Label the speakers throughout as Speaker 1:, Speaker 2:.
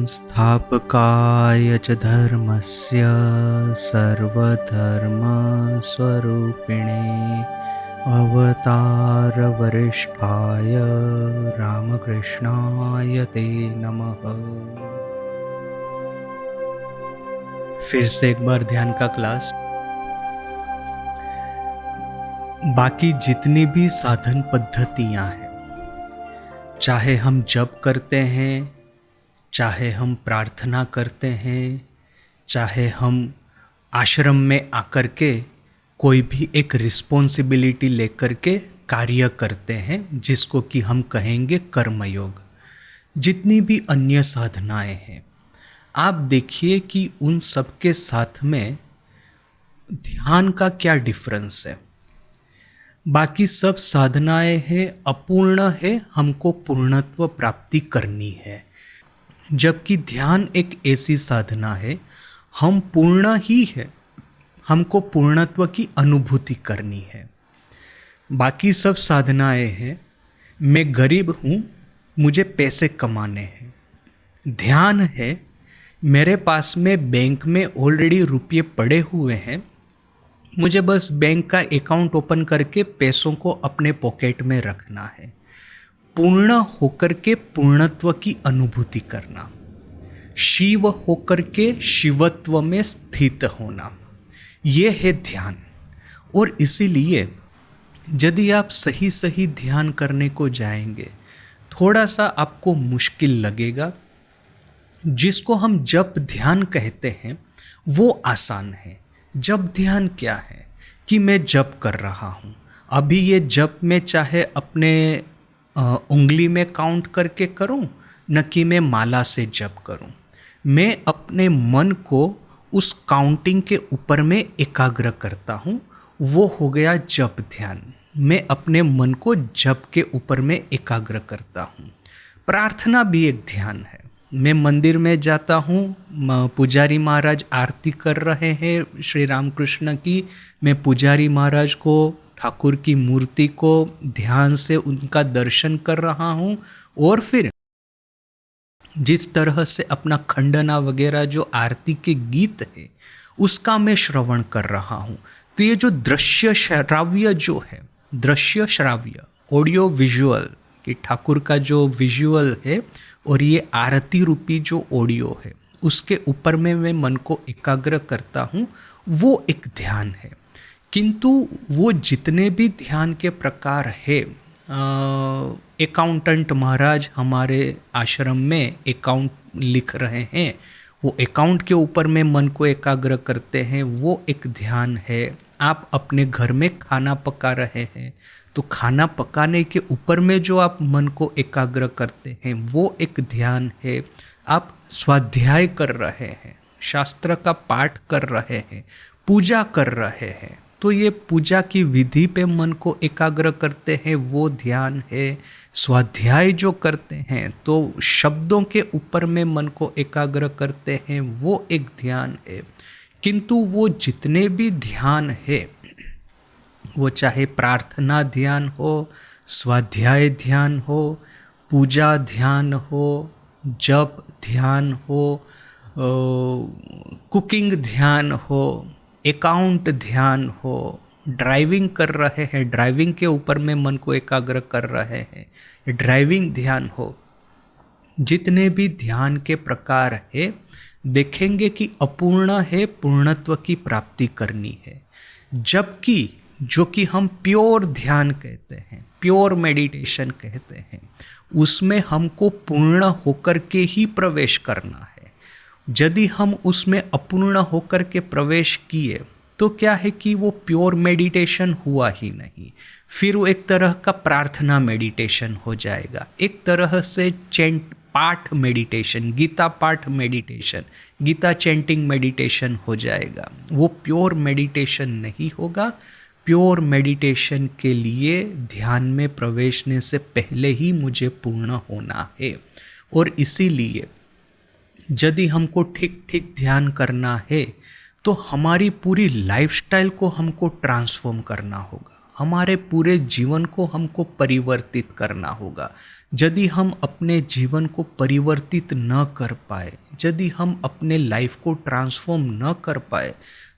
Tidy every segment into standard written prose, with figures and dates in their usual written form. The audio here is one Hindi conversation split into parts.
Speaker 1: संस्थापकाय च धर्मस्य सर्वधर्मस्वरूपिणे अवतारवरिष्ठाय रामकृष्णाय ते नमः। फिर से एक बार ध्यान का क्लास। बाकी जितनी भी साधन पद्धतियां हैं, चाहे हम जप करते हैं, चाहे हम प्रार्थना करते हैं, चाहे हम आश्रम में आकर के कोई भी एक रिस्पॉन्सिबिलिटी लेकर के कार्य करते हैं, जिसको कि हम कहेंगे कर्मयोग, जितनी भी अन्य साधनाएं हैं, आप देखिए कि उन सब के साथ में ध्यान का क्या डिफरेंस है। बाकी सब साधनाएं हैं अपूर्ण है, हमको पूर्णत्व प्राप्ति करनी है, जबकि ध्यान एक ऐसी साधना है हम पूर्ण ही है, हमको पूर्णत्व की अनुभूति करनी है। बाकी सब साधनाएं हैं मैं गरीब हूँ, मुझे पैसे कमाने हैं। ध्यान है मेरे पास में बैंक में ऑलरेडी रुपये पड़े हुए हैं, मुझे बस बैंक का अकाउंट ओपन करके पैसों को अपने पॉकेट में रखना है। पूर्ण होकर के पूर्णत्व की अनुभूति करना, शिव होकर के शिवत्व में स्थित होना, ये है ध्यान। और इसीलिए यदि आप सही सही ध्यान करने को जाएंगे, थोड़ा सा आपको मुश्किल लगेगा। जिसको हम जप ध्यान कहते हैं वो आसान है। जप ध्यान क्या है कि मैं जप कर रहा हूँ, अभी ये जप मैं चाहे अपने उंगली में काउंट करके करूँ, न कि मैं माला से जप करूँ, मैं अपने मन को उस काउंटिंग के ऊपर में एकाग्र करता हूँ, वो हो गया जप ध्यान। मैं अपने मन को जप के ऊपर में एकाग्र करता हूँ। प्रार्थना भी एक ध्यान है। मैं मंदिर में जाता हूँ, पुजारी महाराज आरती कर रहे हैं श्री रामकृष्ण की, मैं पुजारी महाराज को, ठाकुर की मूर्ति को ध्यान से उनका दर्शन कर रहा हूँ, और फिर जिस तरह से अपना खंडना वगैरह जो आरती के गीत है उसका मैं श्रवण कर रहा हूँ। तो ये जो दृश्य श्राव्य जो है, दृश्य श्राव्य ऑडियो विजुअल कि ठाकुर का जो विजुअल है और ये आरती रूपी जो ऑडियो है, उसके ऊपर में मैं मन को एकाग्र करता हूँ, वो एक ध्यान है। किंतु वो जितने भी ध्यान के प्रकार है, अकाउंटेंट महाराज हमारे आश्रम में अकाउंट लिख रहे हैं, वो अकाउंट के ऊपर में मन को एकाग्र करते हैं, वो एक ध्यान है। आप अपने घर में खाना पका रहे हैं, तो खाना पकाने के ऊपर में जो आप मन को एकाग्र करते हैं वो एक ध्यान है। आप स्वाध्याय कर रहे हैं, शास्त्र का पाठ कर रहे हैं, पूजा कर रहे हैं, तो ये पूजा की विधि पे मन को एकाग्र करते हैं, वो ध्यान है। स्वाध्याय जो करते हैं तो शब्दों के ऊपर में मन को एकाग्र करते हैं, वो एक ध्यान है। किंतु वो जितने भी ध्यान है, वो चाहे प्रार्थना ध्यान हो, स्वाध्याय ध्यान हो, पूजा ध्यान हो, जप ध्यान हो, कुकिंग ध्यान हो, अकाउंट ध्यान हो, ड्राइविंग कर रहे हैं, ड्राइविंग के ऊपर में मन को एकाग्र कर रहे हैं, ड्राइविंग ध्यान हो, जितने भी ध्यान के प्रकार है, देखेंगे कि अपूर्ण है, पूर्णत्व की प्राप्ति करनी है। जबकि जो कि हम प्योर ध्यान कहते हैं, प्योर मेडिटेशन कहते हैं, उसमें हमको पूर्ण होकर के ही प्रवेश करना है। यदि हम उसमें अपूर्ण होकर के प्रवेश किए तो क्या है कि वो प्योर मेडिटेशन हुआ ही नहीं, फिर वो एक तरह का प्रार्थना मेडिटेशन हो जाएगा, एक तरह से चैंट पाठ मेडिटेशन, गीता पाठ मेडिटेशन, गीता चैंटिंग मेडिटेशन हो जाएगा। वो प्योर मेडिटेशन नहीं होगा। प्योर मेडिटेशन के लिए ध्यान में प्रवेशने से पहले ही मुझे पूर्ण होना है। और इसीलिए यदि हमको ठीक ठीक ध्यान करना है तो हमारी पूरी लाइफस्टाइल को हमको ट्रांसफॉर्म करना होगा, हमारे पूरे जीवन को हमको परिवर्तित करना होगा। यदि हम अपने जीवन को परिवर्तित न कर पाए, यदि हम अपने लाइफ को ट्रांसफॉर्म न कर पाए,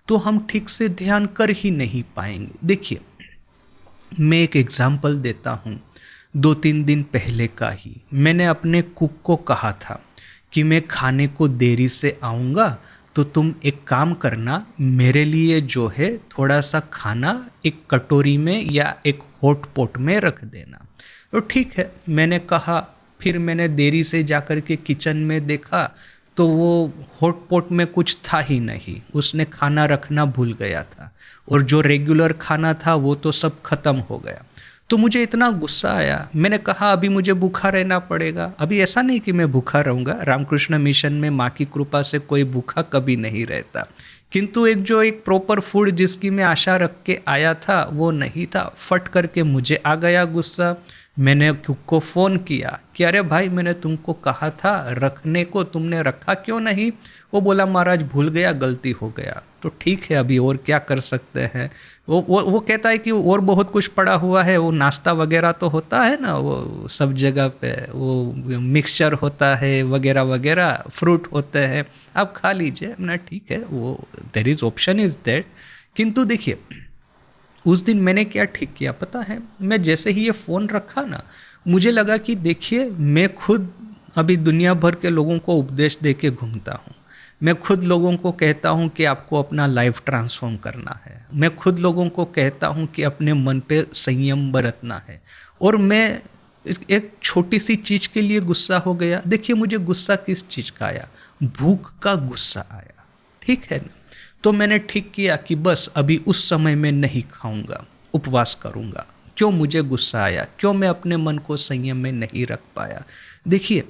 Speaker 1: तो हम ठीक से ध्यान कर ही नहीं पाएंगे। देखिए, मैं एक एग्जाम्पल देता हूँ। 2-3 दिन पहले का ही मैंने अपने कुक को कहा था कि मैं खाने को देरी से आऊँगा, तो तुम एक काम करना, मेरे लिए जो है थोड़ा सा खाना एक कटोरी में या एक हॉट पॉट में रख देना। तो ठीक है, मैंने कहा। फिर मैंने देरी से जाकर के किचन में देखा तो वो हॉट पॉट में कुछ था ही नहीं, उसने खाना रखना भूल गया था, और जो रेगुलर खाना था वो तो सब खत्म हो गया। तो मुझे इतना गुस्सा आया। मैंने कहा अभी मुझे भूखा रहना पड़ेगा। अभी ऐसा नहीं कि मैं भूखा रहूँगा, रामकृष्ण मिशन में माँ की कृपा से कोई भूखा कभी नहीं रहता, किंतु एक प्रॉपर फूड जिसकी मैं आशा रख के आया था वो नहीं था। फट करके मुझे आ गया गुस्सा। मैंने कुक को फ़ोन किया कि अरे भाई, मैंने तुमको कहा था रखने को, तुमने रखा क्यों नहीं? वो बोला महाराज भूल गया, गलती हो गया। तो ठीक है, अभी और क्या कर सकते हैं। वो कहता है कि और बहुत कुछ पड़ा हुआ है, वो नाश्ता वगैरह तो होता है ना, वो सब जगह पे वो मिक्सचर होता है वगैरह वगैरह, फ्रूट होते हैं, आप खा लीजिए ना। ठीक है, वो there is option is that. किंतु देखिए, उस दिन मैंने क्या ठीक किया पता है? मैं जैसे ही ये फ़ोन रखा ना, मुझे लगा कि देखिए, मैं खुद अभी दुनिया भर के लोगों को उपदेश दे के घूमता हूँ। मैं खुद लोगों को कहता हूँ कि आपको अपना लाइफ ट्रांसफॉर्म करना है। मैं खुद लोगों को कहता हूँ कि अपने मन पे संयम बरतना है। और मैं एक छोटी सी चीज़ के लिए गुस्सा हो गया। देखिए, मुझे गुस्सा किस चीज़ का आया? भूख का गुस्सा आया। ठीक है ना? तो मैंने ठीक किया कि बस अभी उस समय में नहीं खाऊंगा, उपवास करूंगा। क्यों मुझे गुस्सा आया? क्यों मैं अपने मन को संयम में नहीं रख पाया? देखिए,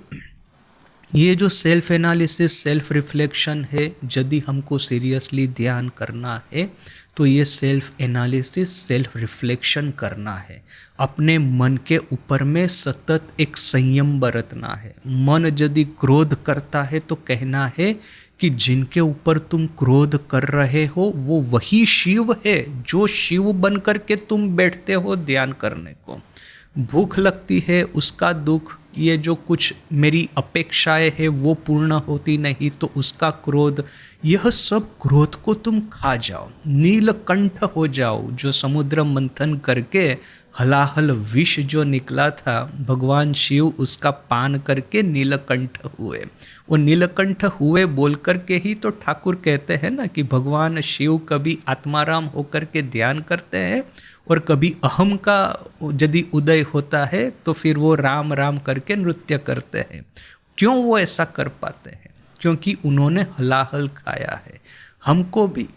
Speaker 1: ये जो सेल्फ एनालिसिस, सेल्फ रिफ्लेक्शन है, यदि हमको सीरियसली ध्यान करना है तो ये सेल्फ एनालिसिस, सेल्फ रिफ्लेक्शन करना है। अपने मन के ऊपर में सतत एक संयम बरतना है। मन यदि क्रोध करता है तो कहना है कि जिनके ऊपर तुम क्रोध कर रहे हो वो वही शिव है, जो शिव बन करके तुम बैठते हो ध्यान करने को। भूख लगती है, उसका दुख, ये जो कुछ मेरी अपेक्षाएं है वो पूर्ण होती नहीं तो उसका क्रोध, यह सब क्रोध को तुम खा जाओ, नीलकंठ हो जाओ। जो समुद्र मंथन करके हलाहल विष जो निकला था, भगवान शिव उसका पान करके नीलकंठ हुए। वो नीलकंठ हुए बोल करके ही तो ठाकुर कहते हैं ना कि भगवान शिव कभी आत्माराम होकर के ध्यान करते हैं और कभी अहम का यदि उदय होता है तो फिर वो राम राम करके नृत्य करते हैं। क्यों वो ऐसा कर पाते हैं? क्योंकि उन्होंने हलाहल खाया है। हमको भी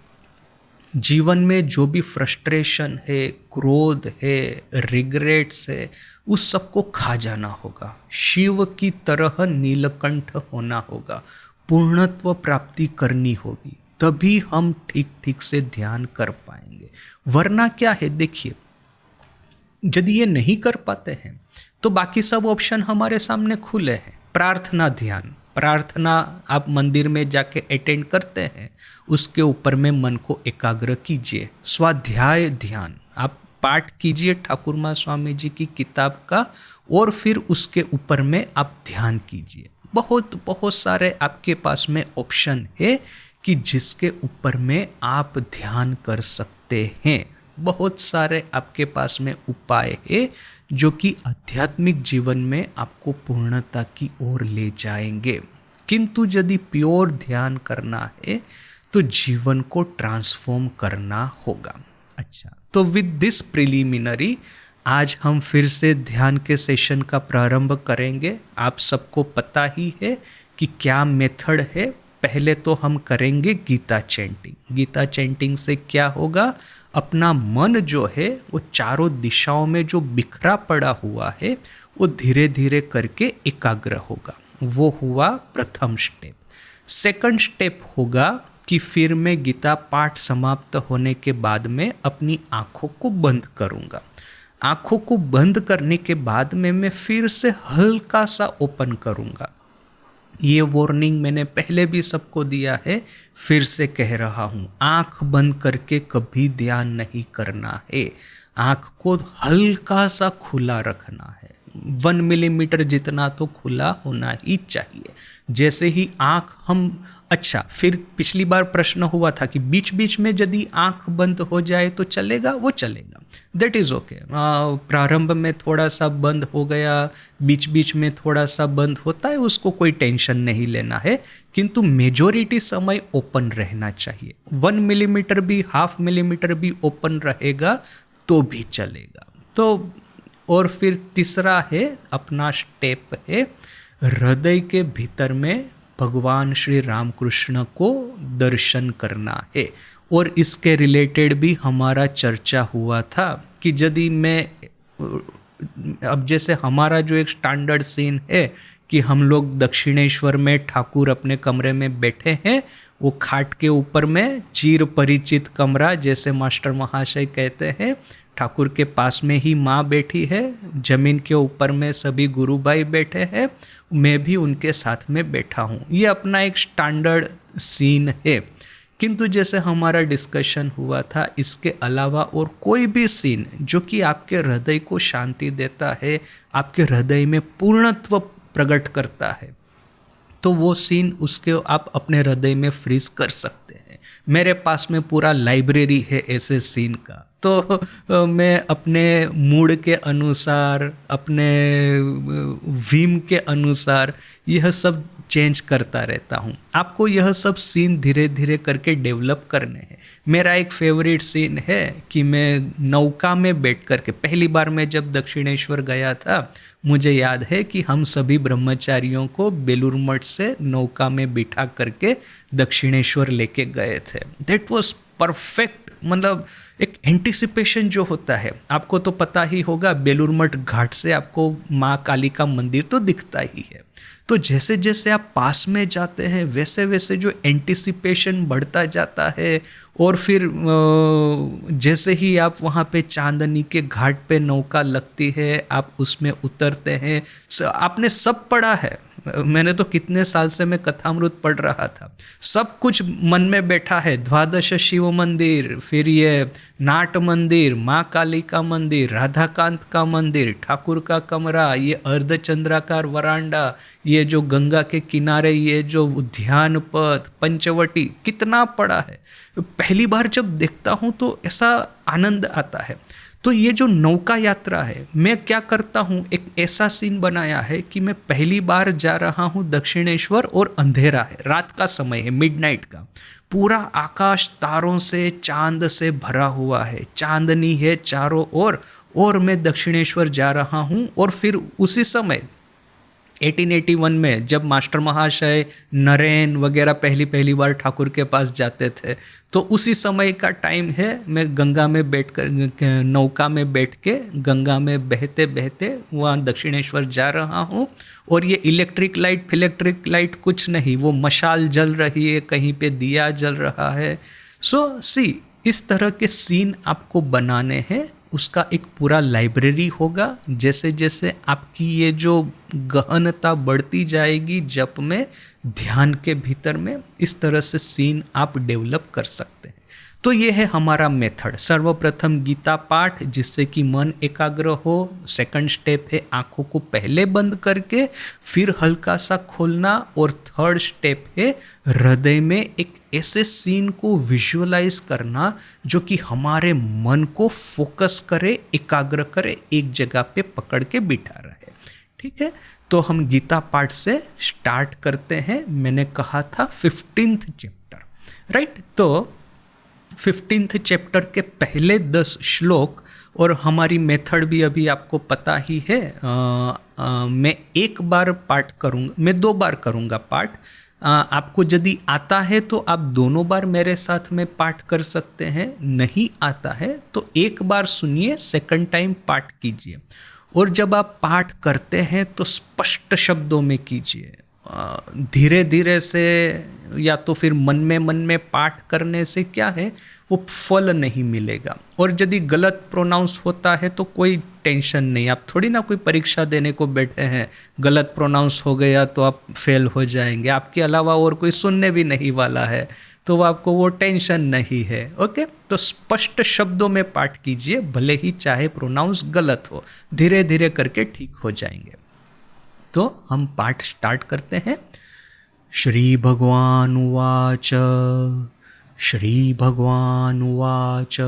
Speaker 1: जीवन में जो भी फ्रस्ट्रेशन है, क्रोध है, रिग्रेट्स है, उस सबको खा जाना होगा। शिव की तरह नीलकंठ होना होगा, पूर्णत्व प्राप्ति करनी होगी, तभी हम ठीक ठीक से ध्यान कर पाएंगे। वरना क्या है, देखिए, यदि ये नहीं कर पाते हैं तो बाकी सब ऑप्शन हमारे सामने खुले हैं। प्रार्थना ध्यान, प्रार्थना आप मंदिर में जाके अटेंड करते हैं, उसके ऊपर में मन को एकाग्र कीजिए। स्वाध्याय ध्यान, आप पाठ कीजिए ठाकुर माँ स्वामी जी की किताब का, और फिर उसके ऊपर में आप ध्यान कीजिए। बहुत बहुत सारे आपके पास में ऑप्शन है कि जिसके ऊपर में आप ध्यान कर सकते हैं। बहुत सारे आपके पास में उपाय है जो कि आध्यात्मिक जीवन में आपको पूर्णता की ओर ले जाएंगे। किंतु यदि प्योर ध्यान करना है तो जीवन को ट्रांसफॉर्म करना होगा। अच्छा, तो विद दिस प्रिलिमिनरी आज हम फिर से ध्यान के सेशन का प्रारंभ करेंगे। आप सबको पता ही है कि क्या मेथड है। पहले तो हम करेंगे गीता चैंटिंग। गीता चैंटिंग से क्या होगा, अपना मन जो है वो चारों दिशाओं में जो बिखरा पड़ा हुआ है वो धीरे धीरे करके एकाग्र होगा। वो हुआ प्रथम स्टेप। सेकंड स्टेप होगा कि फिर मैं गीता पाठ समाप्त होने के बाद में अपनी आँखों को बंद करूँगा। आँखों को बंद करने के बाद में मैं फिर से हल्का सा ओपन करूँगा। ये वार्निंग मैंने पहले भी सबको दिया है, फिर से कह रहा हूँ, आँख बंद करके कभी ध्यान नहीं करना है। आँख को हल्का सा खुला रखना है। 1 मिलीमीटर जितना तो खुला होना ही चाहिए। जैसे ही आँख हम, अच्छा फिर पिछली बार प्रश्न हुआ था कि बीच बीच में यदि आँख बंद हो जाए तो चलेगा, वो चलेगा, दैट इज़ ओके। प्रारंभ में थोड़ा सा बंद हो गया, बीच बीच में थोड़ा सा बंद होता है, उसको कोई टेंशन नहीं लेना है, किंतु मेजॉरिटी समय ओपन रहना चाहिए। 1 मिलीमीटर भी, 0.5 मिलीमीटर भी ओपन रहेगा तो भी चलेगा। तो और फिर तीसरा है अपना स्टेप है हृदय के भीतर में भगवान श्री रामकृष्ण को दर्शन करना है। और इसके रिलेटेड भी हमारा चर्चा हुआ था कि यदि मैं, अब जैसे हमारा जो एक स्टैंडर्ड सीन है कि हम लोग दक्षिणेश्वर में ठाकुर अपने कमरे में बैठे हैं, वो खाट के ऊपर में चिर परिचित कमरा, जैसे मास्टर महाशय कहते हैं, ठाकुर के पास में ही माँ बैठी है, जमीन के ऊपर में सभी गुरु भाई बैठे हैं, मैं भी उनके साथ में बैठा हूँ। ये अपना एक स्टैंडर्ड सीन है। किंतु जैसे हमारा डिस्कशन हुआ था, इसके अलावा और कोई भी सीन जो कि आपके हृदय को शांति देता है, आपके हृदय में पूर्णत्व प्रकट करता है, तो वो सीन उसके आप अपने हृदय में फ्रीज कर सकते हैं। मेरे पास में पूरा लाइब्रेरी है ऐसे सीन का, तो मैं अपने मूड के अनुसार, अपने विम के अनुसार यह सब चेंज करता रहता हूँ। आपको यह सब सीन धीरे धीरे करके डेवलप करने हैं। मेरा एक फेवरेट सीन है कि मैं नौका में बैठ कर के, पहली बार मैं जब दक्षिणेश्वर गया था, मुझे याद है कि हम सभी ब्रह्मचारियों को बेलूर मठ से नौका में बिठा करके दक्षिणेश्वर लेके गए थे। That was perfect. मतलब एक एंटिसिपेशन जो होता है, आपको तो पता ही होगा, बेलूर मठ घाट से आपको माँ काली का मंदिर तो दिखता ही है। तो जैसे जैसे आप पास में जाते हैं, वैसे वैसे जो एंटिसिपेशन बढ़ता जाता है। और फिर जैसे ही आप वहाँ पे चांदनी के घाट पे नौका लगती है, आप उसमें उतरते हैं, आपने सब पढ़ा है। मैंने तो कितने साल से मैं कथामृत पढ़ रहा था, सब कुछ मन में बैठा है। द्वादश शिव मंदिर, फिर ये नाट मंदिर, माँ काली का मंदिर, राधाकांत का मंदिर, ठाकुर का कमरा, ये अर्धचंद्राकार वरांडा, ये जो गंगा के किनारे ये जो उद्यान पथ, पंचवटी, कितना पड़ा है। पहली बार जब देखता हूँ तो ऐसा आनंद आता है। तो ये जो नौका यात्रा है, मैं क्या करता हूँ, एक ऐसा सीन बनाया है कि मैं पहली बार जा रहा हूँ दक्षिणेश्वर और अंधेरा है, रात का समय है, मिडनाइट का, पूरा आकाश तारों से, चांद से भरा हुआ है, चांदनी है चारों ओर, और मैं दक्षिणेश्वर जा रहा हूँ। और फिर उसी समय 1881 में जब मास्टर महाशय, नरेन वगैरह पहली बार ठाकुर के पास जाते थे, तो उसी समय का टाइम है। मैं गंगा में बैठ कर, नौका में बैठ के गंगा में बहते बहते वहाँ दक्षिणेश्वर जा रहा हूँ। और ये इलेक्ट्रिक लाइट कुछ नहीं, वो मशाल जल रही है, कहीं पे दिया जल रहा है। सो सी, इस तरह के सीन आपको बनाने हैं। उसका एक पूरा लाइब्रेरी होगा। जैसे जैसे आपकी ये जो गहनता बढ़ती जाएगी जप में, ध्यान के भीतर में, इस तरह से सीन आप डेवलप कर सकते हैं। तो ये है हमारा मेथड। सर्वप्रथम गीता पाठ, जिससे कि मन एकाग्र हो। सेकंड स्टेप है आंखों को पहले बंद करके फिर हल्का सा खोलना। और थर्ड स्टेप है हृदय में एक ऐसे सीन को विजुअलाइज करना जो कि हमारे मन को फोकस करे, एकाग्र करे, एक जगह पे पकड़ के बिठा रहे। ठीक है, तो हम गीता पाठ से स्टार्ट करते हैं। मैंने कहा था 15th चैप्टर, राइट। तो 15th चैप्टर के पहले 10 श्लोक, और हमारी मेथड भी अभी आपको पता ही है। मैं एक बार पाठ करूँगा, मैं 2 बार करूँगा पाठ। आपको यदि आता है तो आप दोनों बार मेरे साथ में पाठ कर सकते हैं, नहीं आता है तो एक बार सुनिए, सेकंड टाइम पाठ कीजिए। और जब आप पाठ करते हैं तो स्पष्ट शब्दों में कीजिए, धीरे धीरे से, या तो फिर मन में पाठ करने से क्या है, वो फल नहीं मिलेगा। और यदि गलत प्रोनाउंस होता है तो कोई टेंशन नहीं, आप थोड़ी ना कोई परीक्षा देने को बैठे हैं, गलत प्रोनाउंस हो गया तो आप फेल हो जाएंगे, आपके अलावा और कोई सुनने भी नहीं वाला है। तो आपको वो टेंशन नहीं है। ओके, तो स्पष्ट शब्दों में पाठ कीजिए, भले ही चाहे प्रोनाउंस गलत हो, धीरे धीरे करके ठीक हो जाएंगे। तो हम पाठ स्टार्ट करते हैं। श्री भगवान उवाच, श्री भगवान उवाच,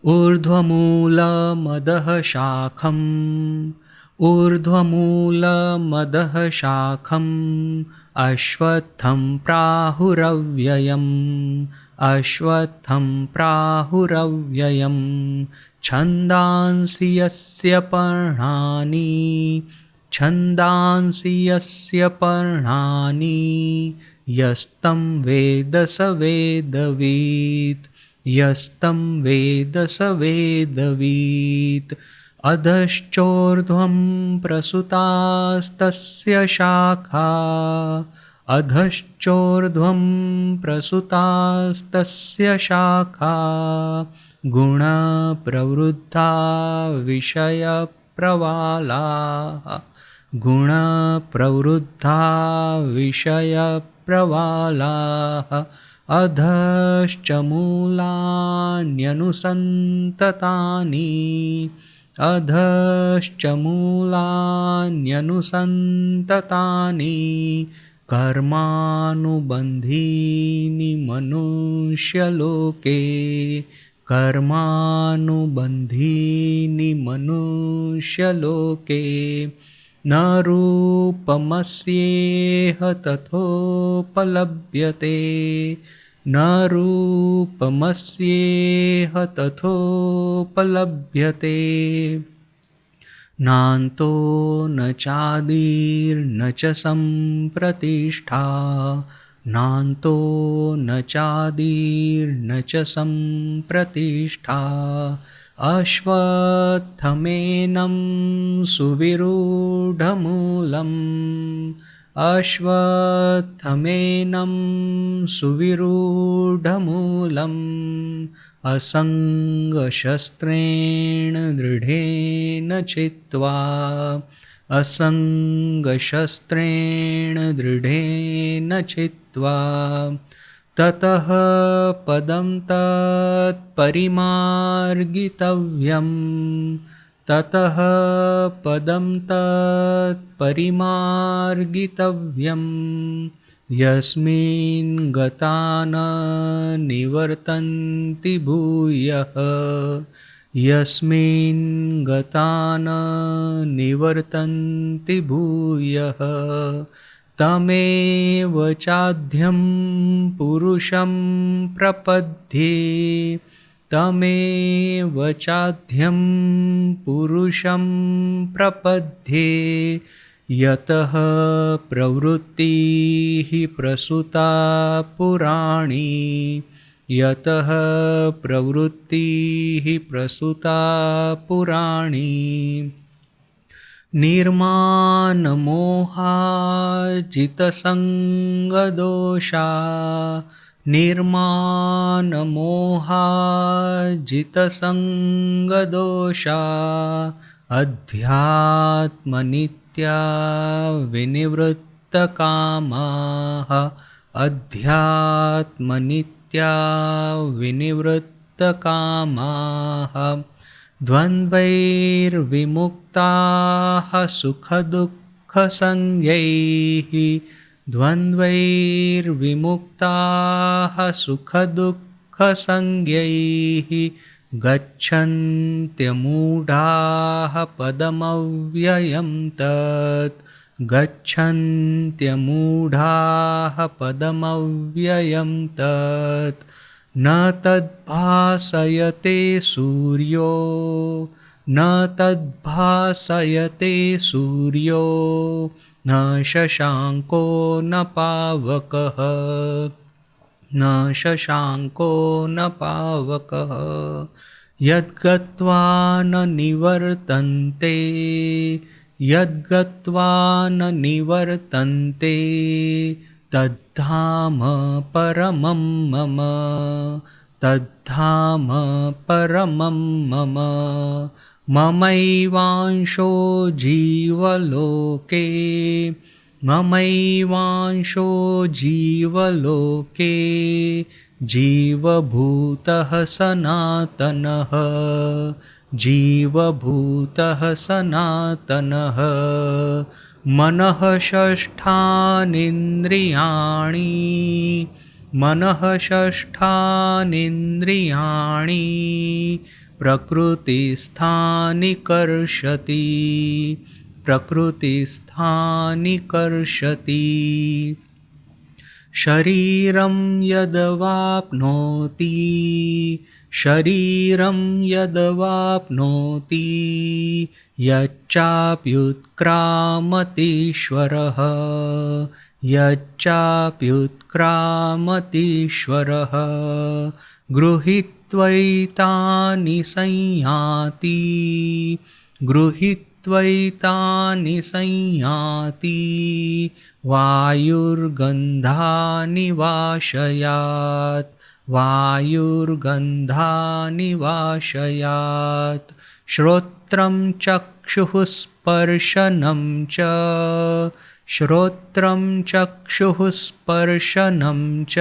Speaker 1: ऊर्ध्वमूलमदः शाखम्, ऊर्ध्वमूलमदः शाखम्, अश्वत्थं प्राहुरव्ययम्, अश्वत्थं प्राहुरव्ययम्, छन्दांसि यस्य पर्णानि, छन्दांसि यस्य पर्णानि, यस्तं वेद स वेदवित्, यस्तं वेद स वेदवित्। अधश्चोर्ध्वं प्रसुतास्तस्य शाखा, अधश्चोर्ध्वं प्रसुतास्तस्य शाखा, गुणप्रवृद्धा विषयप्रवालाः, गुणप्रवृद्धा विषयप्रवालाः। अधश्च मूलान्यनुसन्ततानि, अधश्च मूलान्यनुसन्ततानि, कर्मानुबन्धीनि मनुष्यलोके, कर्मानुबन्धीनि मनुष्यलोके। न रूपमस्येह तथोपलभ्यते, न रूपमस्येह तथोपलभ्यते। नान्तो न चादिर्न च सम्प्रतिष्ठा, नान्तो न चादिर्न च सम्प्रतिष्ठा। अश्वत्थमेनं सुविरूढमूलम्, अश्वत्थमेनं सुविरूढमूलम्, असङ्गशस्त्रेण दृढेन चित्वा, असङ्गशस्त्रेण दृढेन चित्वा। ततः पदं तत्परिमार्गितव्यम्, ततः पदं तत्परिमार्गितव्यम्। यस्मिन् गता न निवर्तन्ति भूयः, यस्मिन् गता न निवर्तन्ति भूयः। तमेव चाद्यं पुरुषं प्रपद्ये, तमेव चाद्यं पुरुषं प्रपद्ये। यतः प्रवृत्तिः प्रसूता पुराणी, यतः प्रवृत्तिः प्रसूता पुराणी। निर्मानमोहाजितसङ्गदोषा, निर्मानमोहाजितसङ्गदोषा। अध्यात्मनित्या विनिवृत्तकामाः, अध्यात्मनित्या विनिवृत्तकामाः। द्वन्द्वैर्विमुक्ताः सुखदुःखसंज्ञैः, द्वन्द्वैर्विमुक्ताः सुखदुःखसंज्ञैः। गच्छन्त्यमूढाः पदमव्ययं तत्, गच्छन्त्यमूढाः पदमव्ययं तत्। न तद्भासयते सूर्यो, न तद्भासयते सूर्यो, न शशाङ्को न पावकः, न शशाङ्को न पावकः। यद्गत्वा न निवर्तन्ते, यद्गत्वा न निवर्तन्ते, तद्धाम परमं मम, तद्धाम परमं मम। ममैवांशो जीवलोके, ममैवांशो जीवलोके जीवभूतः सनातनः जीवभूतः सनातनः मनः षष्ठानीन्द्रियाणि मनः षष्ठानीन्द्रियाणि प्रकृतिस्थानि कर्षति प्रकृतिस्थानि कर्षति शरीरं यदवाप्नोति शरीरं यदवाप्नोति यच्चाप्युत्क्रामतीश्वरः यच्चाप्युत्क्रामतीश्वरः गृहीत्वैतानि संयाति गृहीत्वैतानि संयाति वायुर्गन्धानि वाशयात् वायुर्गन्धानि वाशयात् श्रोत्रं चक्षुः स्पर्शनं च श्रोत्रं चक्षुः स्पर्शनं च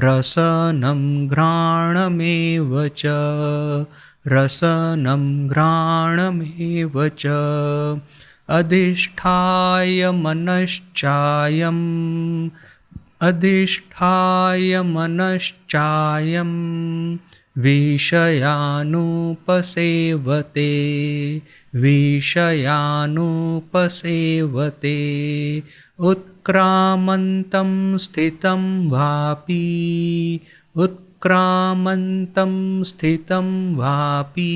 Speaker 1: रसनं घ्राणमेव च रसनं घ्राणमेव च अधिष्ठाय मनश्चायं विषयानुपसेवते विषयानुपसेवते उत्क्रामन्तं स्थितं वापि उत्क्रामन्तं स्थितं वापि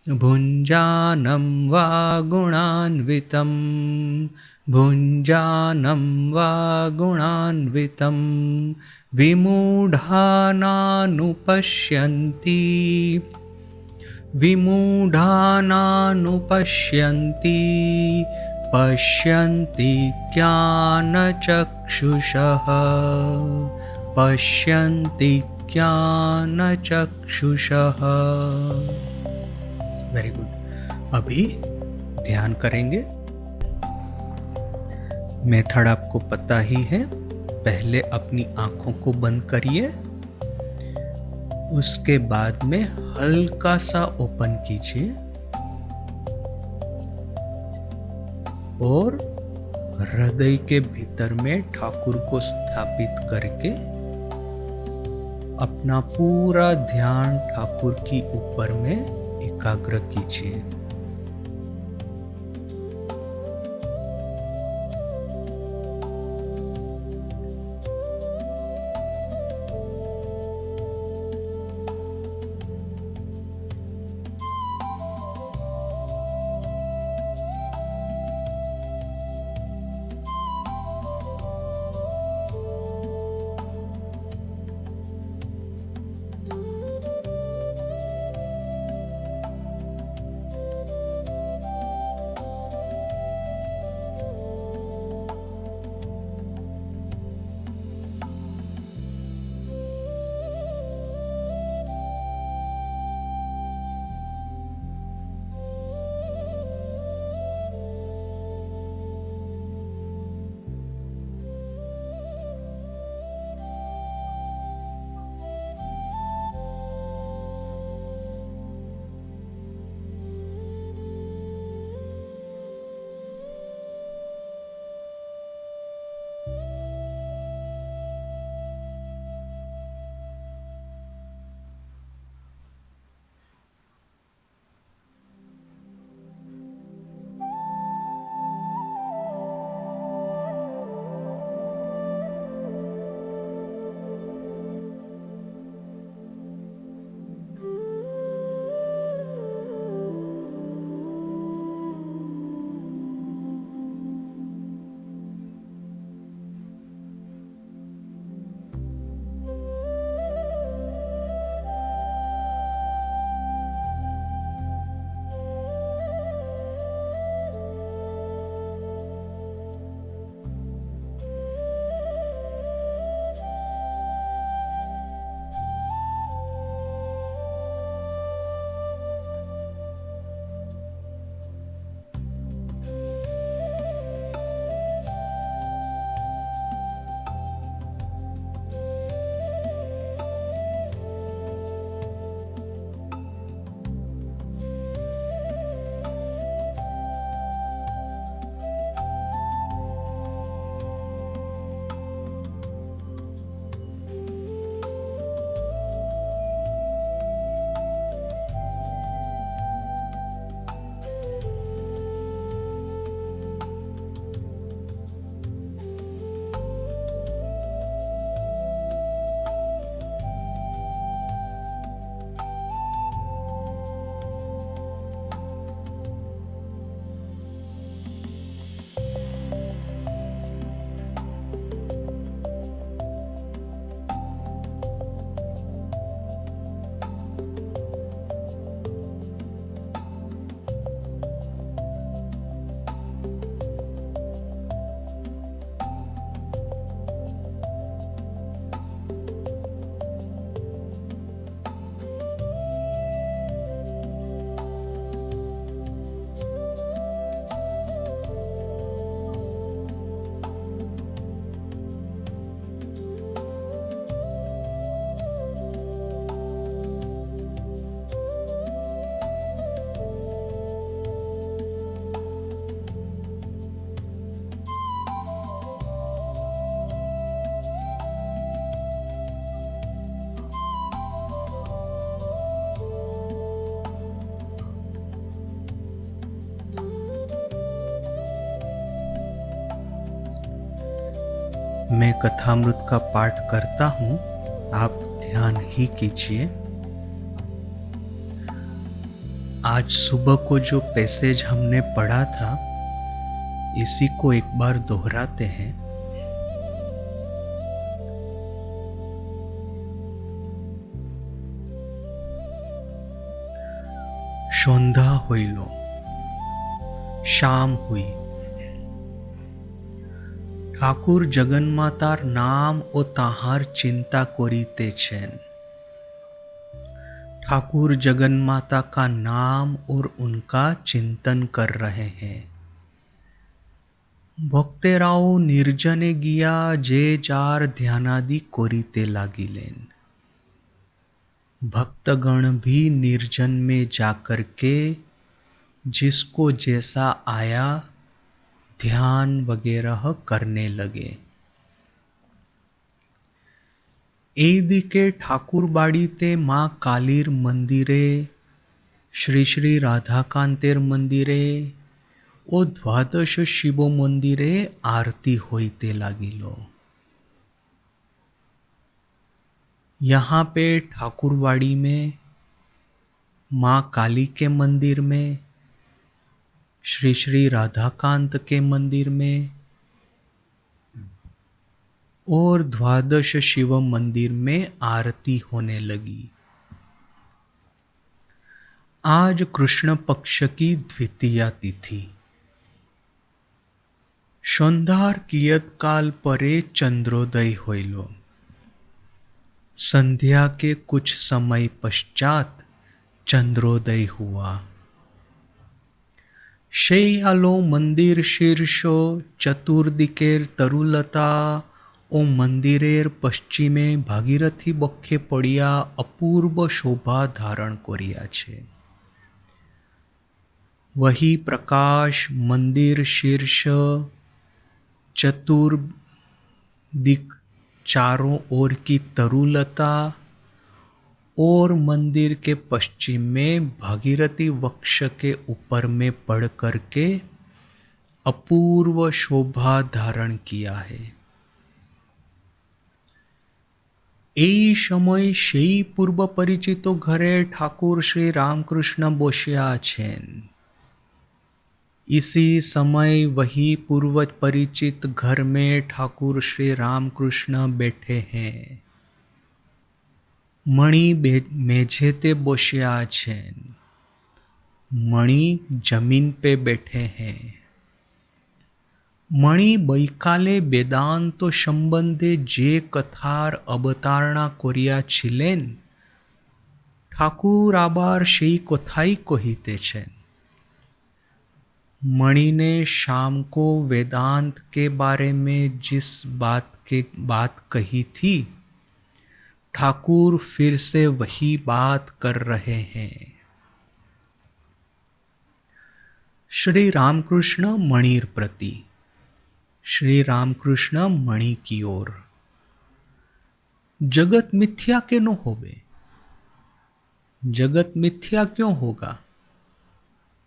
Speaker 1: भुञ्जानं वा गुणान्वितं भुञ्जानं वा गुणान्वितं विमूढानानुपश्यन्ति विमूढानानुपश्यन्ति पश्यन्ति ज्ञानचक्षुषः पश्यन्ति ज्ञानचक्षुषः। Very good. अभी ध्यान करेंगे। मेथड आपको पता ही है। पहले अपनी आंखों को बंद करिए, उसके बाद में हल्का सा ओपन कीजिए और हृदय के भीतर में ठाकुर को स्थापित करके अपना पूरा ध्यान ठाकुर की ऊपर में एकाग्र कीजिए। मैं कथामृत का पाठ करता हूँ, आप ध्यान ही कीजिए। आज सुबह को जो पैसेज हमने पढ़ा था, इसी को एक बार दोहराते हैं। সন্ধ্যা হইল, শাম हुई। ठाकुर जगन्मातार नाम ओ ताहार चिंता करितेछेन। ठाकुर जगन्माता का नाम और उनका चिंतन कर रहे हैं। भक्तेराओ निर्जने गिया जे जार ध्यानादि करिते लागिलेन। भक्तगण भी निर्जन में जाकर के जिसको जैसा आया ध्यान वगैरह करने लगे। एदिके ठाकुर बाड़ीते माँ कालीर मंदिरे, श्री श्री राधाकांतेर मंदिरे ओ द्वादश शिव मंदिरे आरती होइते लागिलो। यहाँ पे ठाकुरवाड़ी में, माँ काली के मंदिर में, श्री श्री राधाकांत के मंदिर में और द्वादश शिव मंदिर में आरती होने लगी। आज कृष्ण पक्ष की द्वितीया तिथि। सन्ध्यार कियत काल परे चंद्रोदय होइलो। संध्या के कुछ समय पश्चात चंद्रोदय हुआ। शेयालो मंदिर शीर्षो चतुर्दिकेर तरुलता ओ मंदिरेर पश्चिमे भागीरथी बक्षे पड़िया अपूर्व शोभा धारण करिया छे। वही प्रकाश मंदिर शीर्ष चतुर्दिक चारों ओर की तरुलता और मंदिर के पश्चिम में भागीरथी वृक्ष के ऊपर में पड़ करके अपूर्व शोभा धारण किया है। এই সময় সেই পূর্ব পরিচিত ঘরে ঠাকুর श्री रामकृष्ण বসিয়া আছেন। इसी समय वही पूर्व परिचित घर में ठाकुर श्री रामकृष्ण बैठे हैं। मणि मेझेते बसिया छेन। मणि जमीन पे बैठे हैं। मणि बैकाले वेदांत संबंधे जे कथार अवतारणा करिया छिलेन, ठाकुर आबार सेई कथाई कहितेछेन। मणि ने शाम को वेदांत के बारे में जिस बात कही थी, ठाकुर फिर से वही बात कर रहे हैं। श्री रामकृष्ण मणिर प्रति, श्री रामकृष्ण मणि की ओर। जगत मिथ्या के न होवे। जगत मिथ्या क्यों होगा?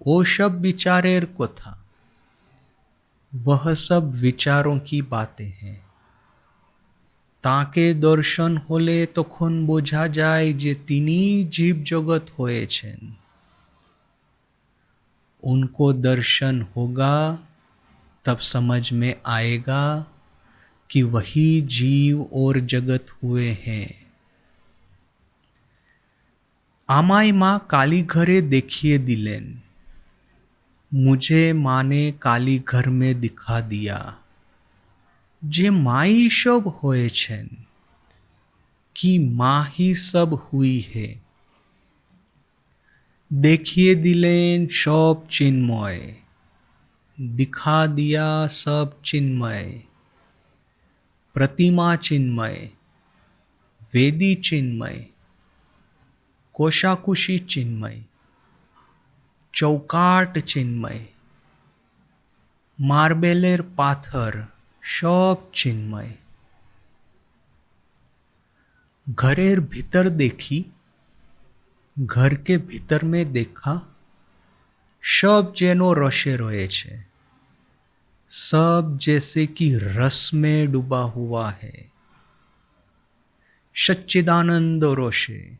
Speaker 1: वो सब विचारेर कथा, वह सब विचारों की बातें हैं। ताके दर्शन होले तखन बोझा जाए जे तिनी जीव जगत होएछेन। उनको दर्शन होगा तब समझ में आएगा कि वही जीव और जगत हुए हैं। आमाय माँ काली घरे देखिए दिलेन। मुझे माँ ने काली घर में दिखा दिया। जे माई सब होए छेन, कि माँ ही सब हुई है। देखिए दिलेन सब चिन्मय, दिखा दिया सब चिन्मय। प्रतिमा चिन्मय, वेदी चिन्मय, कोशाकुशी चिन्मय, चौकाट चिन्मय, मार्बेलेर पाथर सब चिन्मय। घरेर भीतर देखी, घर के भीतर में देखा, सब जेनो रसे रहे छे। सब जैसे कि रस में डूबा हुआ है, सच्चिदानंद रोषे,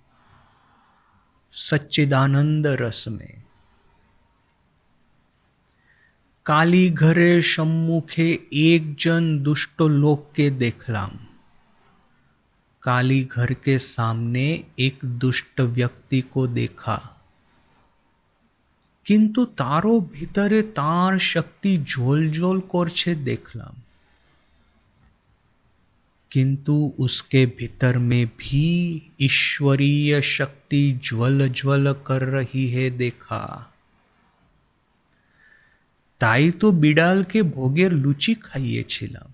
Speaker 1: सच्चिदानंद रस में। काली घरे सम्मुखे एक जन दुष्ट लोक के देखलाम। काली घर के सामने एक दुष्ट व्यक्ति को देखा, किंतु तारो भीतरे तार शक्ति झोलझोल करछे देखलाम। किंतु उसके भीतर में भी ईश्वरीय शक्ति ज्वल ज्वल कर रही है देखा। ताई तो बिडाल के भोगेर लुची खाइए छिलाम,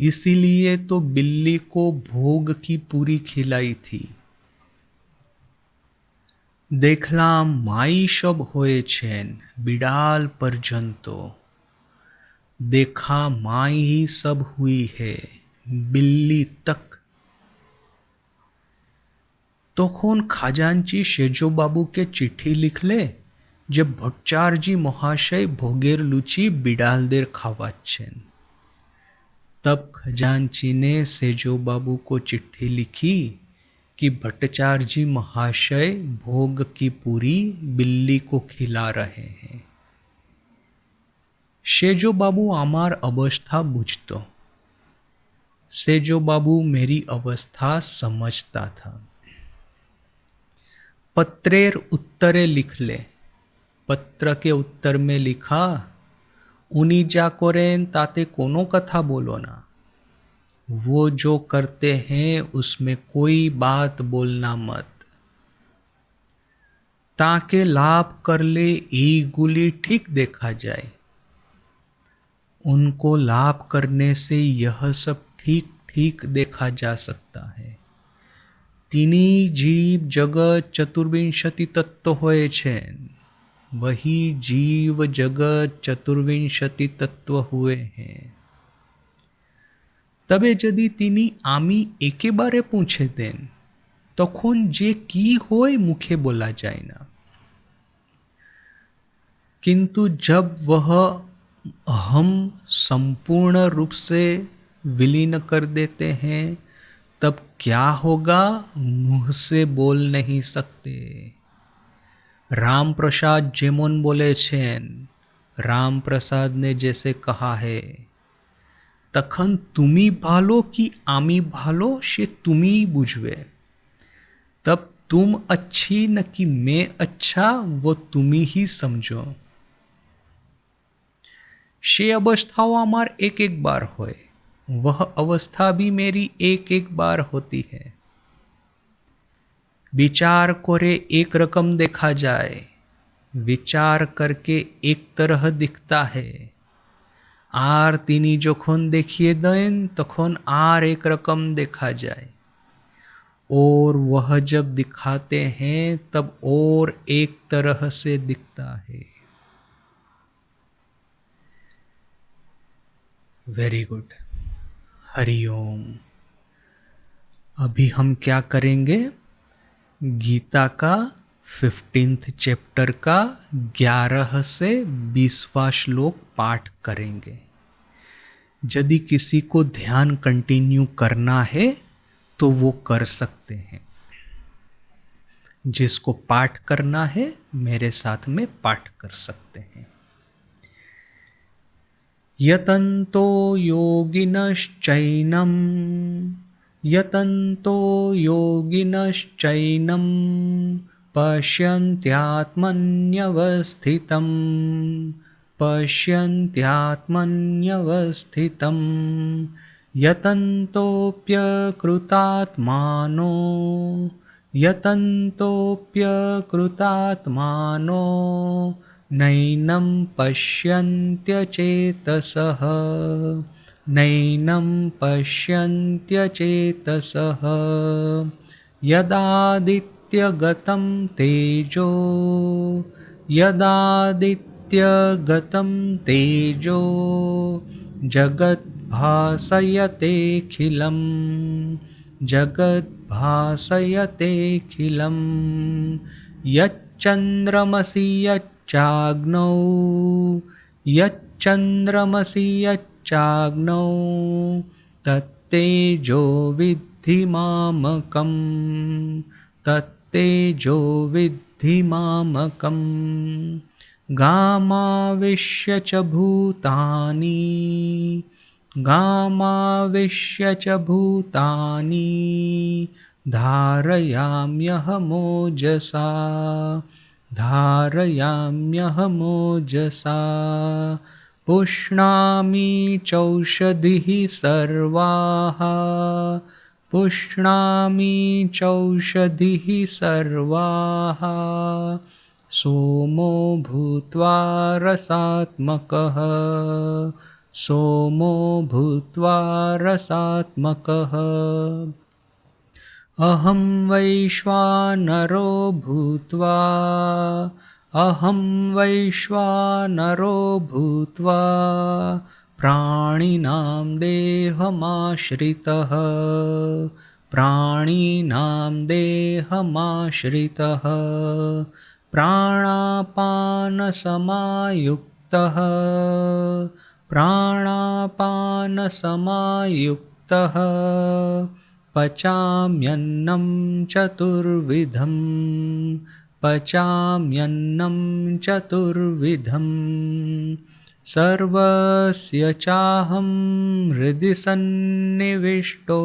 Speaker 1: इसीलिए तो बिल्ली को भोग की पूरी खिलाई थी। देखलाम माई सब होए छेन, बिडाल पर्यंतो। देखा माई ही सब हुई है, बिल्ली तक। तखन खाजांची सेजो बाबू के चिट्ठी लिखले जे भट्टाचार्य महाशय भोगेर लुची बिडालदेर खावाच्छेन। तब खजांची ने सेजो बाबू को चिट्ठी लिखी कि भट्टाचार्य महाशय भोग की पूरी बिल्ली को खिला रहे हैं। सेजो बाबू आमार अवस्था बुझतो, सेजो बाबू मेरी अवस्था समझता था। पत्रेर उत्तरे लिख ले, पत्र के उत्तर में लिखा, उनी जा करें ताते कोनो कथा बोलो ना, वो जो करते हैं उसमें कोई बात बोलना मत। ताके लाभ कर ले ईगुली ठीक देखा जाए, उनको लाभ करने से यह सब ठीक ठीक देखा जा सकता है। तीनी जीव जगत चतुर्विंशति तत्व होए छेन, वही जीव जगत चतुर्विंशति तत्व हुए हैं। तबे यदि तिनी आमी एके बारे पूछे देन, तखन जे की होय मुखे बोला जाए ना। किंतु जब वह हम संपूर्ण रूप से विलीन कर देते हैं, तब क्या होगा मुंह से बोल नहीं सकते। राम प्रसाद जेमन बोले छेन, राम प्रसाद ने जैसे कहा है, तखन तुमी भालो कि आमी भालो से तुमी बुझवे। तब तुम अच्छी न कि मैं अच्छा, वो तुमी ही समझो। से अवस्थाओं हमार एक एक बार होए, वह अवस्था भी मेरी एक एक बार होती है। विचार करे एक रकम देखा जाए, विचार करके एक तरह दिखता है। आर तिनी जखन देखिए दें तखन आर एक रकम देखा जाए, और वह जब दिखाते हैं तब और एक तरह से दिखता है। Very good, Hariom. अभी हम क्या करेंगे, गीता का 15th चैप्टर का 11 से 20वां श्लोक पाठ करेंगे। यदि किसी को ध्यान कंटिन्यू करना है तो वो कर सकते हैं। जिसको पाठ करना है मेरे साथ में पाठ कर सकते हैं। यतन्तो योगिनश्चैनं, यतन्तो योगिनश्चैनं पश्यन्त्यात्मन्यवस्थितं, पश्यन्त्यात्मन्यवस्थितं। यतन्तोऽप्यकृतात्मानो, यतन्तोऽप्यकृतात्मानो नैनं पश्यन्त्यचेतसः, नैनं पश्यन्त्यचेतसः। यदादित्यगतं तेजो, यदादित्यगतं तेजो जगद्भासयतेऽखिलं, जगद्भासयतेऽखिलं। यच्चन्द्रमसि यच्चाग्नौ, यच्चन्द्रमसि यच्चाग्नौ तत्तेजो विद्धि मामकम् तत्तेजो विद्धि मामकम् गामाविश्य च भूतानि गामाविश्य च भूतानि धारयाम्यहमोजसा धारयाम्यहमोजसा पुष्णामि चौषधिः सर्वाः पुष्णामि चौषधिः सर्वाः सोमो भूत्वा रसात्मकः सोमो भूत्वा रसात्मकः अहं वैश्वानरो भूत्वा अहं वैश्वानरो भूत्वा प्राणिनां देहमाश्रितः प्राणिनां देहमाश्रितः प्राणापानसमायुक्तः प्राणापानसमायुक्तः पचाम्यन्नं चतुर्विधं पचाम्यन्नं चतुर्विधं सर्वस्य चाहं हृदि सन्निविष्टो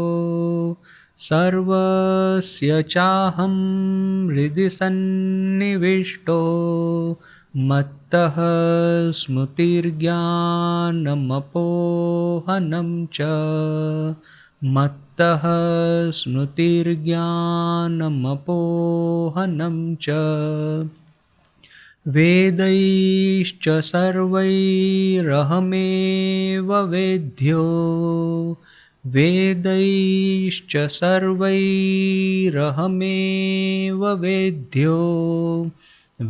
Speaker 1: सर्वस्य चाहं हृदि सन्निविष्टो मत्तः स्मृतिर्ज्ञानमपोहनं च मत्तः स्मृतिर्ज्ञानमपोहनं च वेदैश्च सर्वैरहमेव वेद्यो वेदैश्च सर्वैरहमेव वेद्यो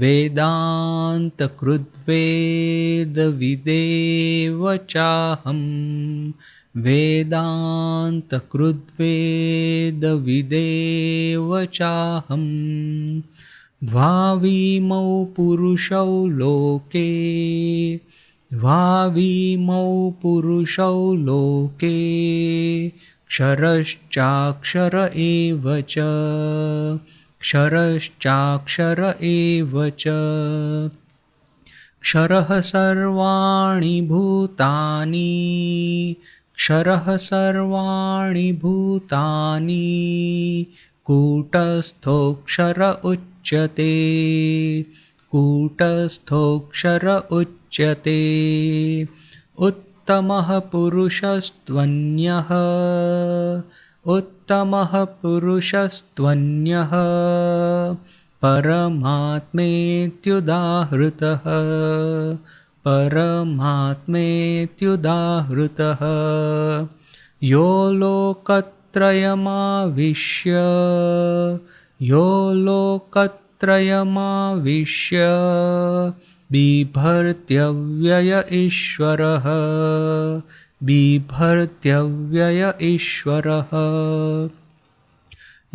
Speaker 1: वेदान्तकृद्वेदविदेव चाहं वेदान्तकृद्वेदविदेव चाहं द्वाविमौ पुरुषौ लोके द्वाविमौ पुरुषौ लोके क्षरश्चाक्षर एव च क्षरश्चाक्षर एव च क्षरः सर्वाणि भूतानि क्षरः सर्वाणि भूतानि कूटस्थोऽक्षर उच्यते कूटस्थोऽक्षर उच्यते उत्तमः पुरुषस्त्वन्यः उत्तमः पुरुषस्त्वन्यः परमात्मेत्युदाहृतः परमात्मेत्युदाहृतः यो लोकत्रयमाविश्य यो लोकत्रयमाविश्य बिभर्त्यव्यय ईश्वरः बिभर्त्यव्यय ईश्वरः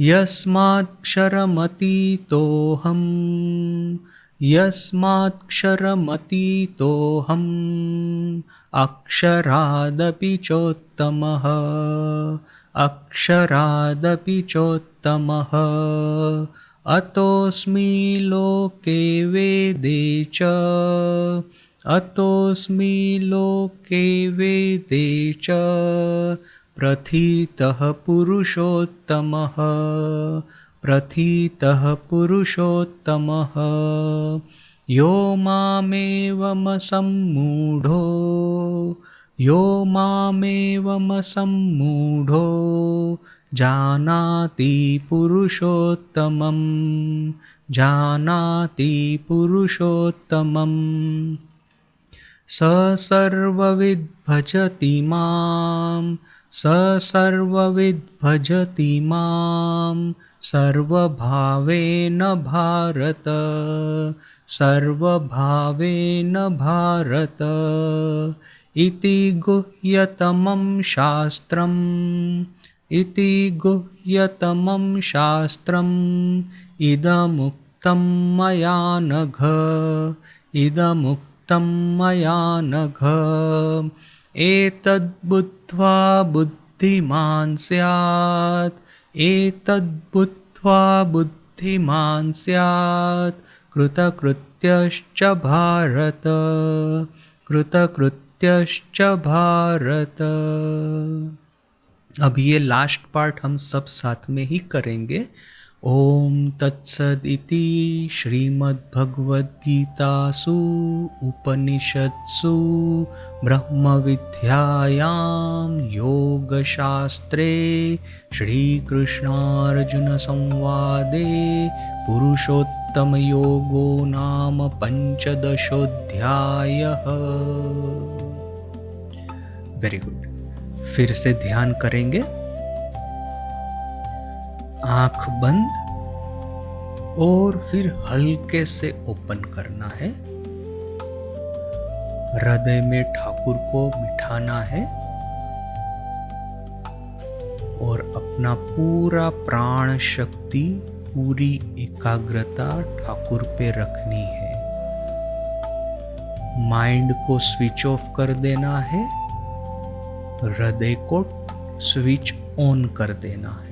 Speaker 1: यस्मात्क्षरमतीतोऽहम् यस्मात्क्षरमतीतोऽहम् अक्षरादपि चोत्तमः अक्षरादपि चोत्तमः अतोऽस्मि लोके वेदे च अतोऽस्मि लोके वेदे च प्रथितः पुरुषोत्तमः प्रथितः पुरुषोत्तमः यो मामेवमसम्मूढो यो मामेवमसम्मूढो जानाति पुरुषोत्तमं जानाति पुरुषोत्तमम् स सर्वविद् भजति मां स सर्वविद् भजति मां सर्वभावेन भारत सर्वभावेन भारत इति गुह्यतमं शास्त्रम् इति गुह्यतमं शास्त्रम् इदमुक्तं मया नघ इदमुक्तं प्रोक्तं मया नघ। एतद्बुद्ध्वा बुद्धिमान् स्यात्, एतद्बुद्ध्वा बुद्धिमान् स्यात्, कृतकृत्यश्च भारत, कृतकृत्यश्च भारत। अब ये लास्ट पार्ट हम सब साथ में ही करेंगे। ओम तत्सदिति श्रीमद्भगवद्गीतासु उपनिषत्सु ब्रह्मविद्यायां योगशास्त्रे श्रीकृष्णार्जुनसंवादे पुरुषोत्तमयोगो नाम पंचदशोऽध्यायः। Very good. फिर से ध्यान करेंगे। आंख बंद और फिर हल्के से ओपन करना है। हृदय में ठाकुर को बिठाना है और अपना पूरा प्राण शक्ति, पूरी एकाग्रता ठाकुर पे रखनी है। माइंड को स्विच ऑफ कर देना है, हृदय को स्विच ऑन कर देना है।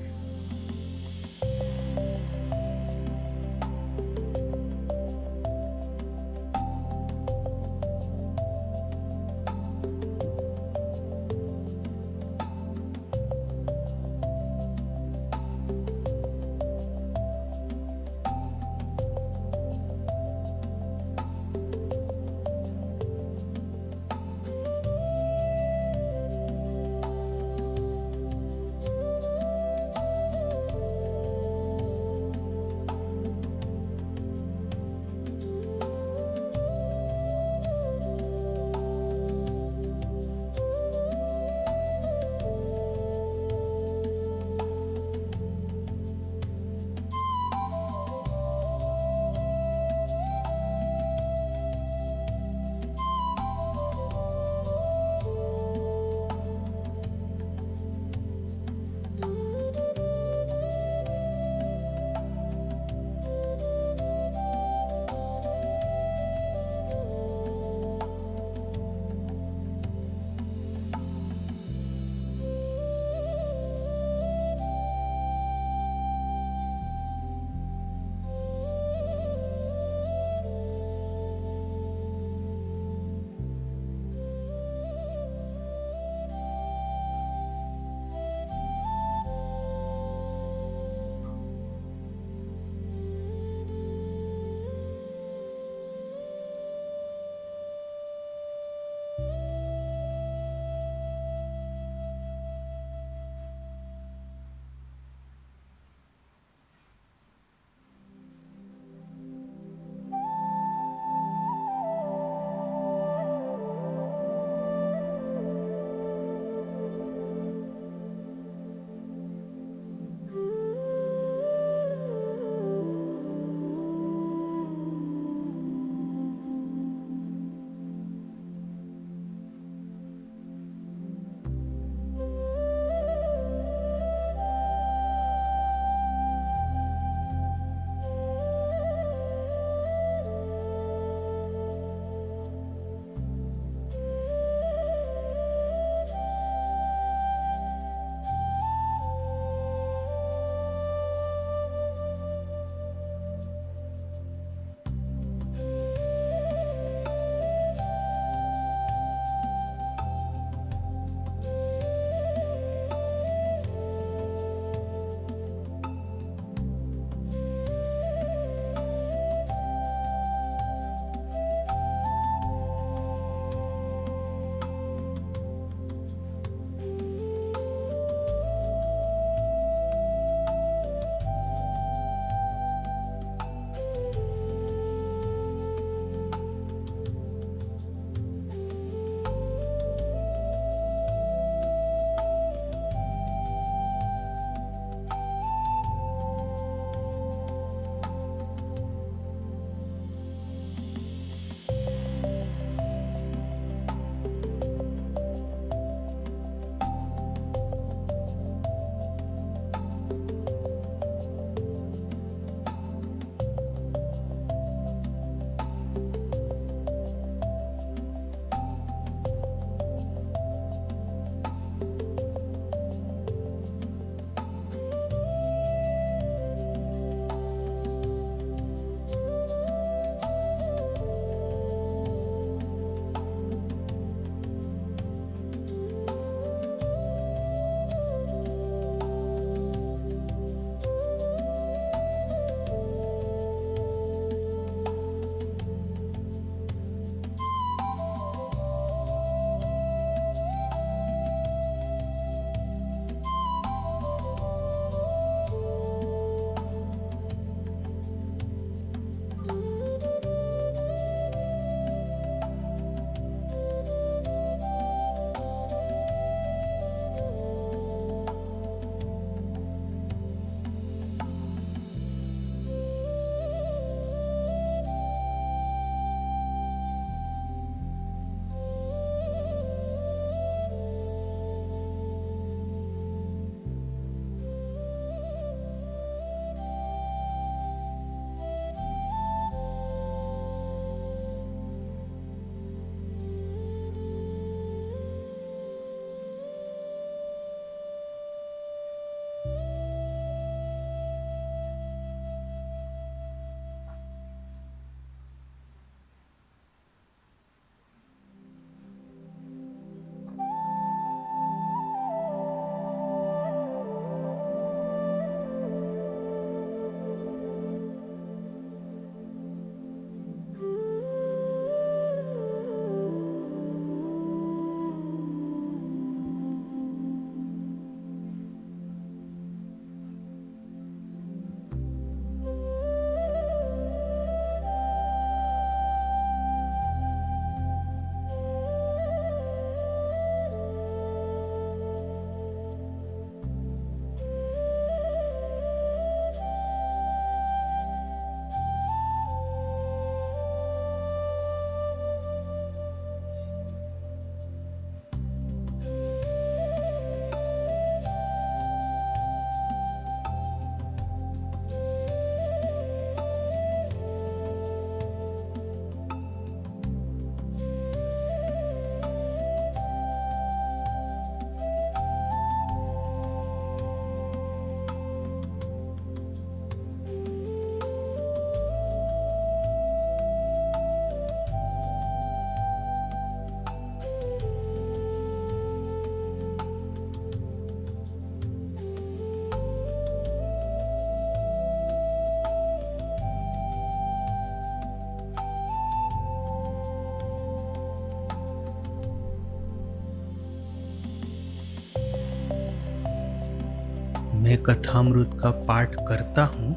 Speaker 1: मैं कथामृत का पाठ करता हूँ,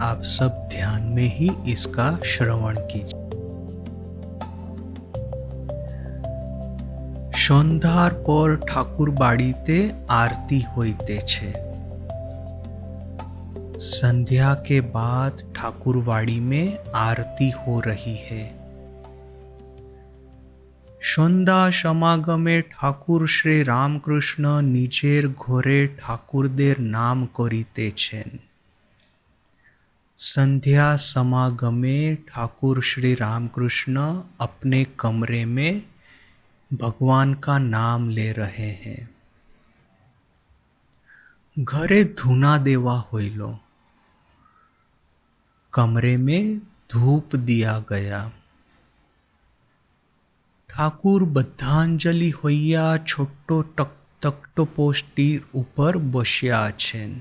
Speaker 1: आप सब ध्यान में ही इसका श्रवण कीजिए। সন্ধ্যার পর ঠাকুর বাড়িতে आरती होते छे। संध्या के बाद ठाकुरवाड़ी में आरती हो रही है। সন্ধ্যা সমাগমে ঠাকুর শ্রী রামকৃষ্ণ নিজের ঘরে ঠাকুরদের নাম করিতেছেন। संध्या समागमे ठाकुर श्री रामकृष्ण अपने कमरे में भगवान का नाम ले रहे हैं। घरे धूना देवा होइलो, कमरे में धूप दिया गया। ठाकुर बद्धांजलि होइया छोटो तख्तपोष्टी ऊपर बस्या छेन।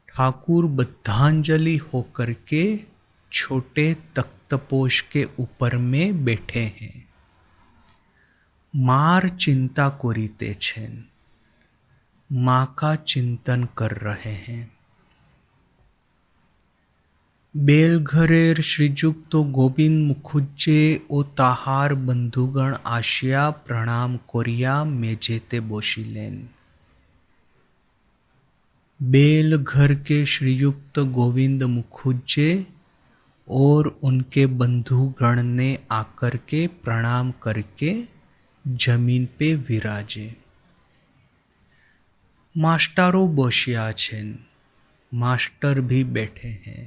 Speaker 1: ठाकुर बद्धांजलि होकर के छोटे तख्तपोष के ऊपर में बैठे हैं। मार चिंता करीते छेन, माँ का चिंतन कर रहे हैं। बेलघरेर श्रीजुक्त गोविंद मुखुज्जे ओ ताहार बंधुगण आशिया प्रणाम करिया मेजेते बसिलेन। बेलघर के श्रीयुक्त गोविंद मुखुज्जे और उनके बंधुगण ने आकर के प्रणाम करके जमीन पे विराजे। मास्टरो बसिया छेन, मास्टर भी बैठे हैं।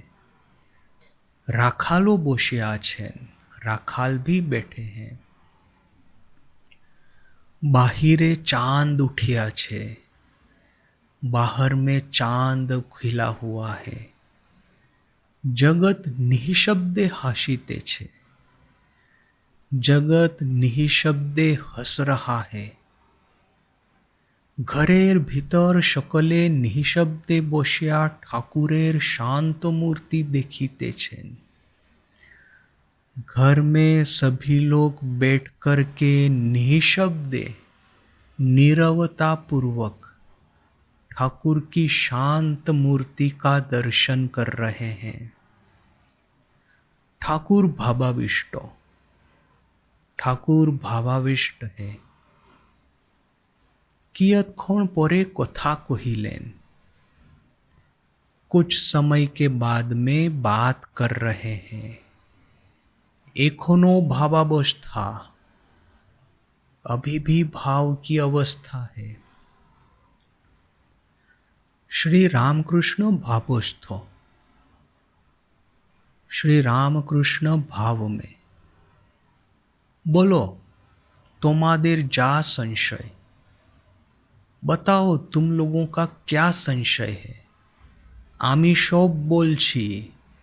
Speaker 1: राखालो बसिया छेन, राखाल भी बैठे हैं। बाहिरे चांद उठिया छे, बाहर में चांद खिला हुआ है। जगत निःशब्दे हासीते छे, जगत निःशब्दे हस रहा है। घरेर भीतर सकले निःशब्दे बसिया ठाकुरेर शांत मूर्ति देखिते छेन। घर में सभी लोग बैठ कर के निःशब्दे नीरवता पूर्वक ठाकुर की शांत मूर्ति का दर्शन कर रहे हैं। ठाकुर भावाविष्ट है। कियत्क्षण परे कथा कहिलेन। कुछ समय के बाद में बात कर रहे हैं। एखोनो भावावस्था, अभी भी भाव की अवस्था है। श्री रामकृष्ण भावस्थो, श्री रामकृष्ण भाव में। बोलो तुम्हादेर जा संशय, बताओ तुम लोगों का क्या संशय है। आमी सब बोलछी,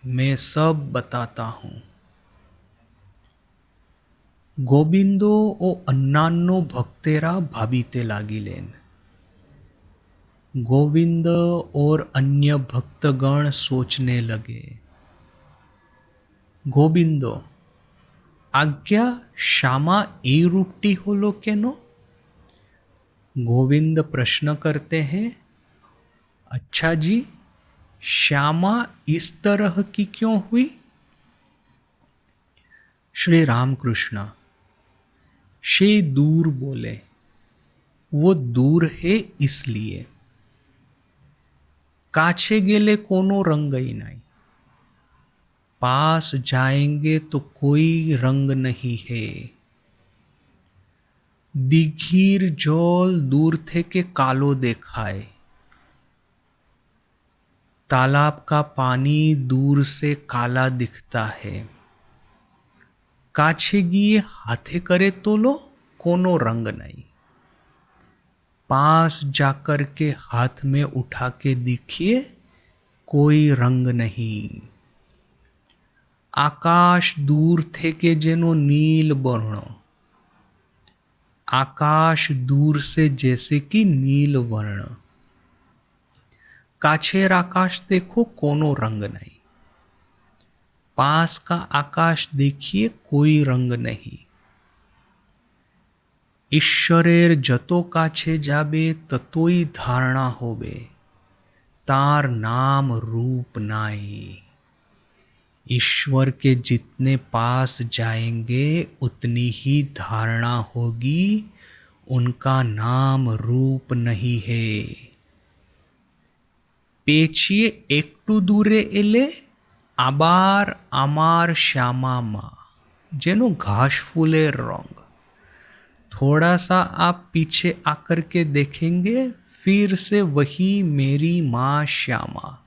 Speaker 1: मैं सब बताता हूँ। गोविंदो ओ अन्यान्य भक्तेरा भाबीते लागिलेन। गोविंद और अन्य भक्तगण सोचने लगे, गोविंदो आज्ञा श्यामा ए रूपटी होलो केनो। गोविंद प्रश्न करते हैं, अच्छा जी, श्यामा इस तरह की क्यों हुई। श्री रामकृष्ण शे दूर बोले, वो दूर है इसलिए। काछे गेले कोनो रंग ही नहीं, पास जाएंगे तो कोई रंग नहीं है। दिघीर जल दूर थे के कालो देखाए, तालाब का पानी दूर से काला दिखता है। काछे गिए हाथे करे तोलो, कोनो रंग नहीं। पास जाकर के हाथ में उठा के देखिए, कोई रंग नहीं। आकाश दूर थे के जेनो नील वर्ण, आकाश दूर से जैसे कि नील वर्ण। काछेर आकाश देखो, कोनो रंग नहीं। पास का आकाश देखिए, कोई रंग नहीं। ईश्वरेर जतो काछे जाबे ततोई धारणा होबे, तार नाम रूप नाई। ईश्वर के जितने पास जाएंगे उतनी ही धारणा होगी, उनका नाम रूप नहीं है। पेछिए एकटू दूरे एले आबार आमार श्यामा माँ, जेनो घास फूले रंग। थोड़ा सा आप पीछे आकर के देखेंगे, फिर से वही मेरी माँ श्यामा,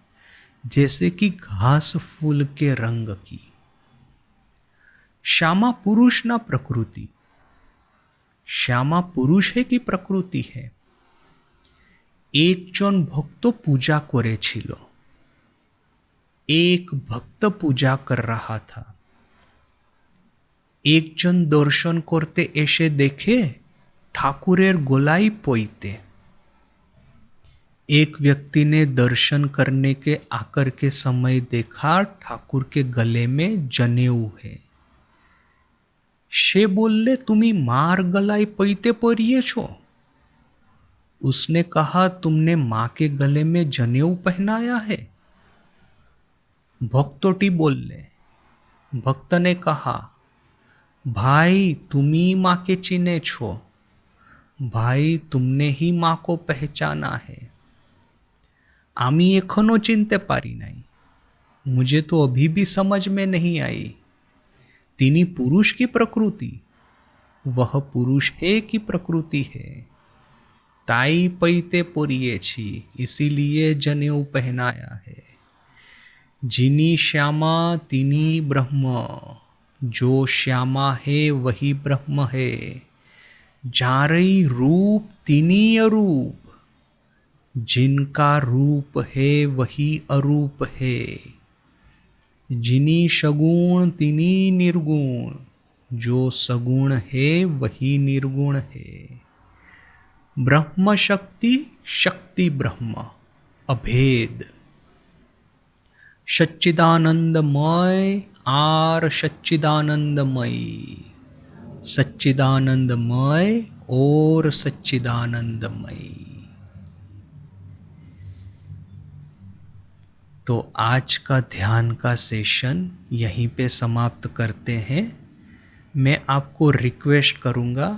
Speaker 1: जैसे कि घास फूल के रंग की। श्यामा पुरुष ना प्रकृति? श्यामा पुरुष है कि प्रकृति है? एक जन भक्त पूजा करेछिलो। एक भक्त पूजा कर रहा था। एक जन दर्शन करते एसे देखे ठाकुरेर गोलाई पईते। एक व्यक्ति ने दर्शन करने के आकर के समय देखा ठाकुर के गले में जनेऊ है। से बोले तुम्ही मार गलाई पईते परिये छो? उसने कहा तुमने मां के गले में जनेऊ पहनाया है? भक्तोटी बोले। भक्त ने कहा भाई तुम्ही मां के चिने छो, भाई तुमने ही मां को पहचाना है, आमी एखनो चिनते पारी नहीं, मुझे तो अभी भी समझ में नहीं आई। तिनी पुरुष की प्रकृति, वह पुरुष है कि प्रकृति है? ताई पैते पोरिए छी, इसीलिए जनेऊ पहनाया है। जिनी श्यामा तिनी ब्रह्म, जो श्यामा है वही ब्रह्म है। जारई रूप तिनी अरूप, जिनका रूप है वही अरूप है। जिनी सगुण तिनी निर्गुण, जो सगुण है वही निर्गुण है। ब्रह्म शक्ति, शक्ति ब्रह्म, अभेद। सच्चिदानंदमय आर सच्चिदानंदमयी, सच्चिदानंदमय और सच्चिदानंदमयी। तो आज का ध्यान का सेशन यहीं पे समाप्त करते हैं। मैं आपको रिक्वेस्ट करूँगा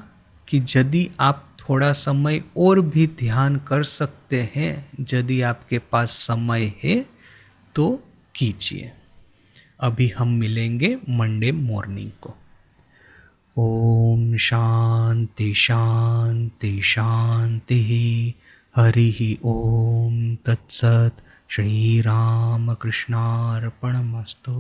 Speaker 1: कि यदि आप थोड़ा समय और भी ध्यान कर सकते हैं, यदि आपके पास समय है तो कीजिए। अभी हम मिलेंगे मंडे मॉर्निंग को। ओम शांति शांति शांति। हरि ओम तत्सत। श्री राम कृष्णार्पणमस्तु।